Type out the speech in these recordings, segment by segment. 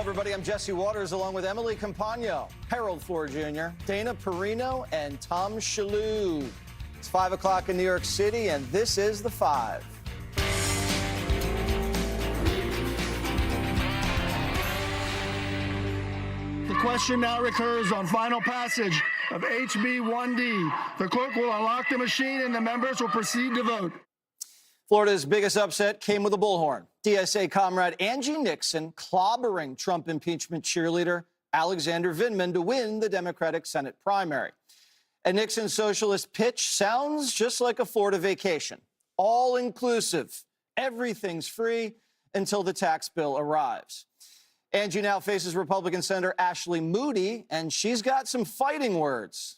Everybody, I'm Jesse Waters along with Emily Campagno, Harold Floor Jr., Dana Perino, and Tom Shalhoub. It's 5 o'clock in New York City, and this is The Five. The question now recurs on final passage of HB 1D. The clerk will unlock the machine and the members will proceed to vote. Florida's biggest upset came with a bullhorn. DSA comrade Angie Nixon clobbering Trump impeachment cheerleader Alexander Vindman to win the Democratic Senate primary. And Nixon's socialist pitch sounds just like a Florida vacation. All-inclusive. Everything's free until the tax bill arrives. Angie now faces Republican Senator Ashley Moody, and she's got some fighting words.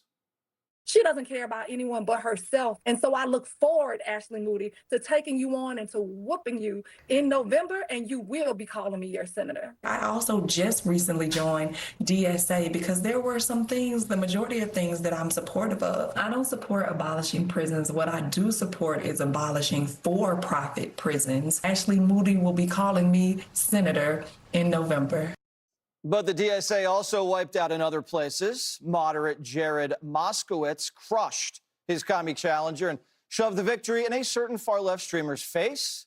She doesn't care about anyone but herself. And so I look forward, Ashley Moody, to taking you on and to whooping you in November, and you will be calling me your senator. I also just recently joined DSA because there were some things, the majority of things that I'm supportive of. I don't support abolishing prisons. What I do support is abolishing for-profit prisons. Ashley Moody will be calling me senator in November. But the DSA also wiped out in other places. Moderate Jared Moskowitz crushed his commie challenger and shoved the victory in a certain far-left streamer's face.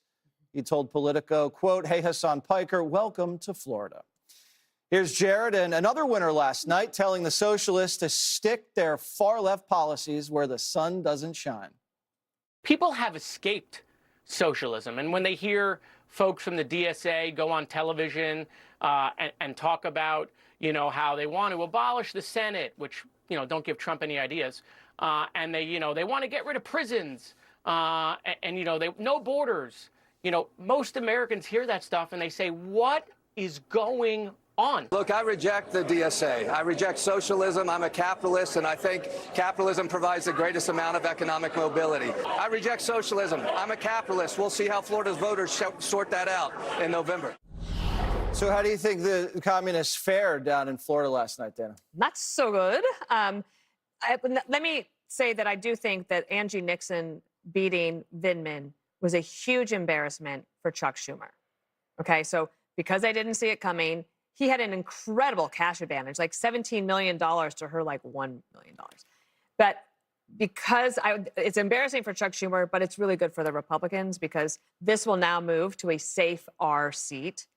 He told Politico, quote, "Hey, Hassan Piker, welcome to Florida." Here's Jared and another winner last night telling the socialists to stick their far-left policies where the sun doesn't shine. People have escaped socialism, and when they hear folks from the DSA go on television and talk about, how they want to abolish the Senate, which, don't give Trump any ideas, and they want to get rid of prisons, and no borders. Most Americans hear that stuff and they say, what is going on? Look, I reject the DSA. I reject socialism. I'm a capitalist, and I think capitalism provides the greatest amount of economic mobility. I reject socialism. I'm a capitalist. We'll see how Florida's voters sort that out in November. So how do you think the communists fared down in Florida last night, Dana? Not so good. Let me say that I do think that Angie Nixon beating Vindman was a huge embarrassment for Chuck Schumer. Okay, so because I didn't see it coming, he had an incredible cash advantage, like $17 million to her, like $1 million. But because it's embarrassing for Chuck Schumer, but it's really good for the Republicans because this will now move to a safe R seat.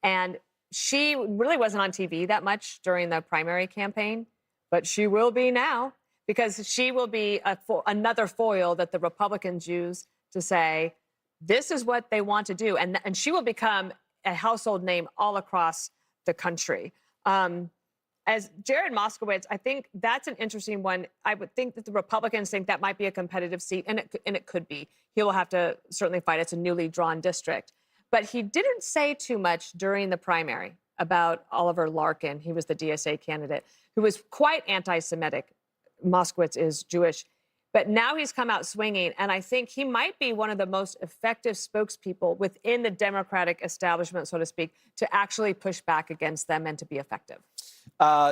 And she really wasn't on TV that much during the primary campaign, but she will be now because she will be another foil that the Republicans use to say, this is what they want to do. And she will become a household name all across the country. As Jared Moskowitz, I think that's an interesting one. I would think that the Republicans think that might be a competitive seat, and it could be. He will have to certainly fight. It's a newly drawn district. But he didn't say too much during the primary about Oliver Larkin. He was the DSA candidate who was quite anti-Semitic. Moskowitz is Jewish. But now he's come out swinging, and I think he might be one of the most effective spokespeople within the Democratic establishment, so to speak, to actually push back against them and to be effective.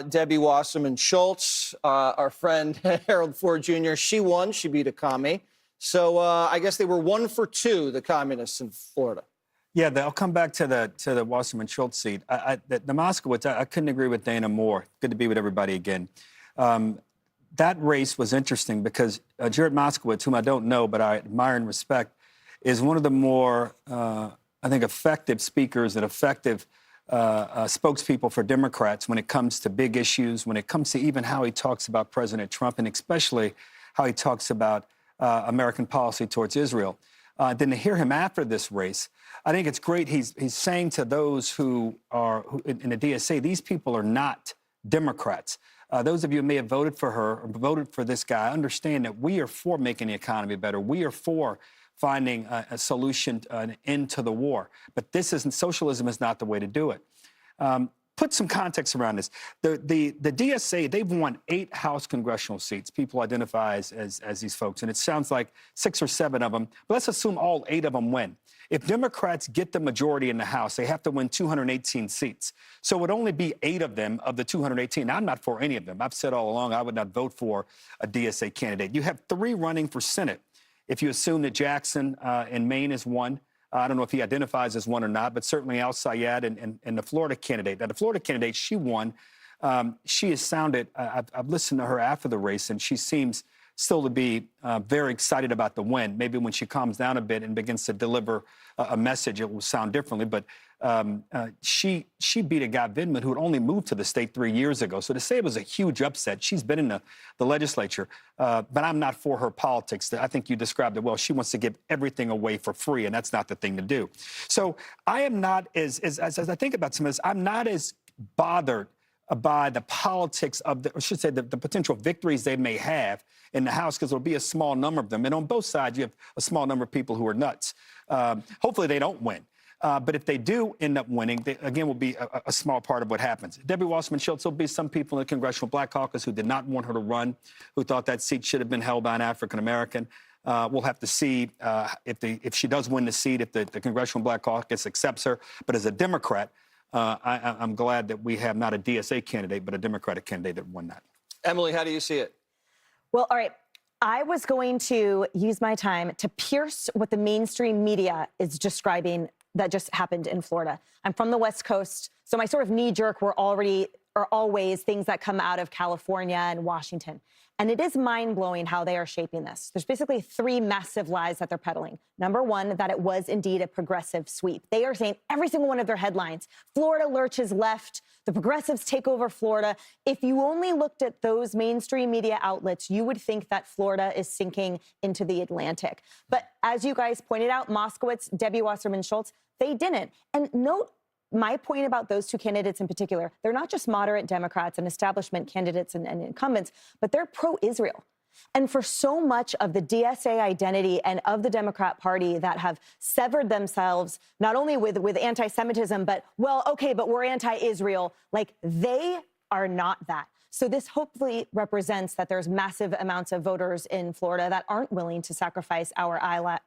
Debbie Wasserman Schultz, our friend Harold Ford Jr., she won. She beat a commie. So I guess they were 1 for 2, the communists in Florida. Yeah, I'll come back to the Wasserman Schultz seat. The Moskowitz, I couldn't agree with Dana more. Good to be with everybody again. That race was interesting because Jared Moskowitz, whom I don't know, but I admire and respect, is one of the more, I think, effective speakers and effective spokespeople for Democrats when it comes to big issues, when it comes to even how he talks about President Trump, and especially how he talks about American policy towards Israel. Then to hear him after this race, I think it's great. He's saying to those who in the DSA, these people are not Democrats. Those of you who may have voted for her or voted for this guy understand that we are for making the economy better. We are for finding a solution, an end to the war. But socialism is not the way to do it. Put some context around this. The DSA, they've won 8 House congressional seats. People identify as these folks, and it sounds like 6 or 7 of them. But let's assume all 8 of them win. If Democrats get the majority in the House, they have to win 218 seats. So it would only be 8 of them of the 218. Now, I'm not for any of them. I've said all along I would not vote for a DSA candidate. You have 3 running for Senate. If you assume that Jackson in Maine is 1, I don't know if he identifies as one or not, but certainly al-Sayed and the Florida candidate. Now, the Florida candidate, she won. She has sounded, I've listened to her after the race, and she seems still to be very excited about the win. Maybe when she calms down a bit and begins to deliver a message, it will sound differently. But she beat a guy, Vindman, who had only moved to the state 3 years ago. So to say it was a huge upset, she's been in the legislature. But I'm not for her politics. I think you described it well. She wants to give everything away for free, and that's not the thing to do. So I am not, as I think about some of this, I'm not as bothered by the politics of, I should say, the potential victories they may have in the House, because there'll be a small number of them. And on both sides, you have a small number of people who are nuts. Hopefully they don't win. But if they do end up winning, they, again, will be a small part of what happens. Debbie Wasserman Schultz, there'll be some people in the Congressional Black Caucus who did not want her to run, who thought that seat should have been held by an African-American. We'll have to see if she does win the seat, if the Congressional Black Caucus accepts her. But as a Democrat, I'm glad that we have not a DSA candidate, but a Democratic candidate that won that. Emily, how do you see it? Well, all right. I was going to use my time to pierce what the mainstream media is describing that just happened in Florida. I'm from the West Coast, so my sort of knee-jerk are always things that come out of California and Washington. And it is mind-blowing how they are shaping this. There's basically three massive lies that they're peddling. Number one, that it was indeed a progressive sweep. They are saying every single one of their headlines, Florida lurches left, the progressives take over Florida. If you only looked at those mainstream media outlets, you would think that Florida is sinking into the Atlantic. But as you guys pointed out, Moskowitz, Debbie Wasserman Schultz, they didn't. And note my point about those two candidates in particular, they're not just moderate Democrats and establishment candidates and incumbents, but they're pro-Israel. And for so much of the DSA identity and of the Democrat Party that have severed themselves, not only with anti-Semitism, but, well, okay, but we're anti-Israel, like they are not that. So this hopefully represents that there's massive amounts of voters in Florida that aren't willing to sacrifice our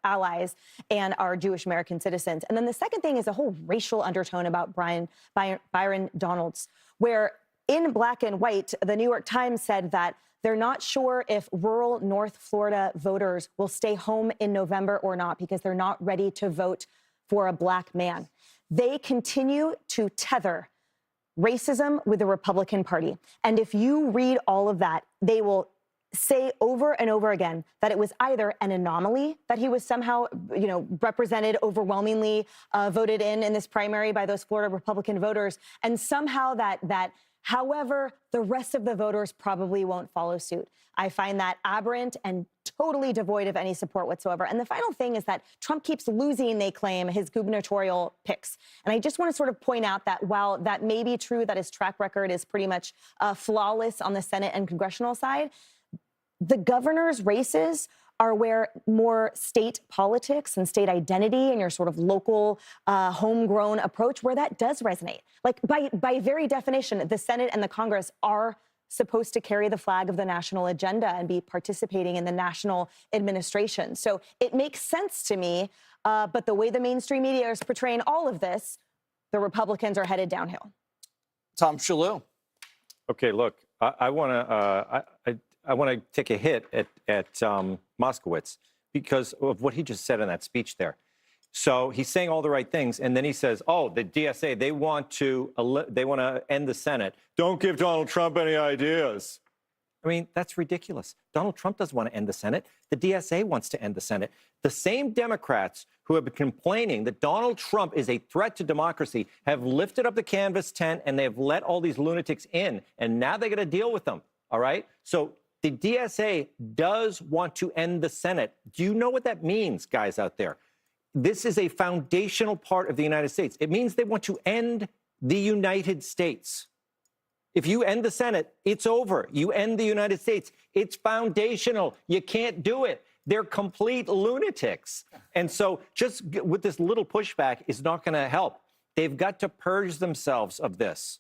allies and our Jewish American citizens. And then the second thing is a whole racial undertone about Byron Donalds, where in Black and White, the New York Times said that they're not sure if rural North Florida voters will stay home in November or not because they're not ready to vote for a Black man. They continue to tether racism with the Republican Party. And if you read all of that, they will say over and over again that it was either an anomaly that he was somehow, represented overwhelmingly, voted in this primary by those Florida Republican voters, and somehow that however, the rest of the voters probably won't follow suit. I find that aberrant and totally devoid of any support whatsoever. And the final thing is that Trump keeps losing, they claim, his gubernatorial picks. And I just want to sort of point out that while that may be true, that his track record is pretty much flawless on the Senate and congressional side, the governor's races are where more state politics and state identity and your sort of local homegrown approach, where that does resonate. Like by very definition, the Senate and the Congress are supposed to carry the flag of the national agenda and be participating in the national administration. So it makes sense to me, but the way the mainstream media is portraying all of this, the Republicans are headed downhill. Tom Shalhoub. Okay, look, I want to take a hit at Moskowitz because of what he just said in that speech there. So he's saying all the right things, and then he says, "Oh, the DSA, they want to end the Senate. Don't give Donald Trump any ideas." I mean, that's ridiculous. Donald Trump doesn't want to end the Senate. The DSA wants to end the Senate. The same Democrats who have been complaining that Donald Trump is a threat to democracy have lifted up the canvas tent and they have let all these lunatics in, and now they got to deal with them. All right, so the DSA does want to end the Senate. Do you know what that means, guys out there? This is a foundational part of the United States. It means they want to end the United States. If you end the Senate, it's over. You end the United States. It's foundational. You can't do it. They're complete lunatics. And so just with this little pushback is not going to help. They've got to purge themselves of this.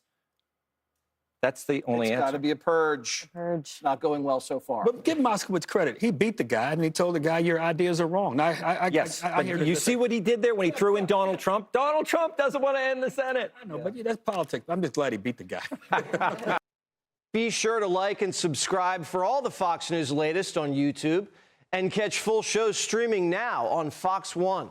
That's the only answer. It's got to be a purge. Purge. Not going well so far. But give Moskowitz credit. He beat the guy, and he told the guy, your ideas are wrong. Yes, but you see what he did there when he threw in Donald Trump? Donald Trump doesn't want to end the Senate. I know, but that's politics. I'm just glad he beat the guy. Be sure to like and subscribe for all the Fox News latest on YouTube and catch full shows streaming now on Fox One.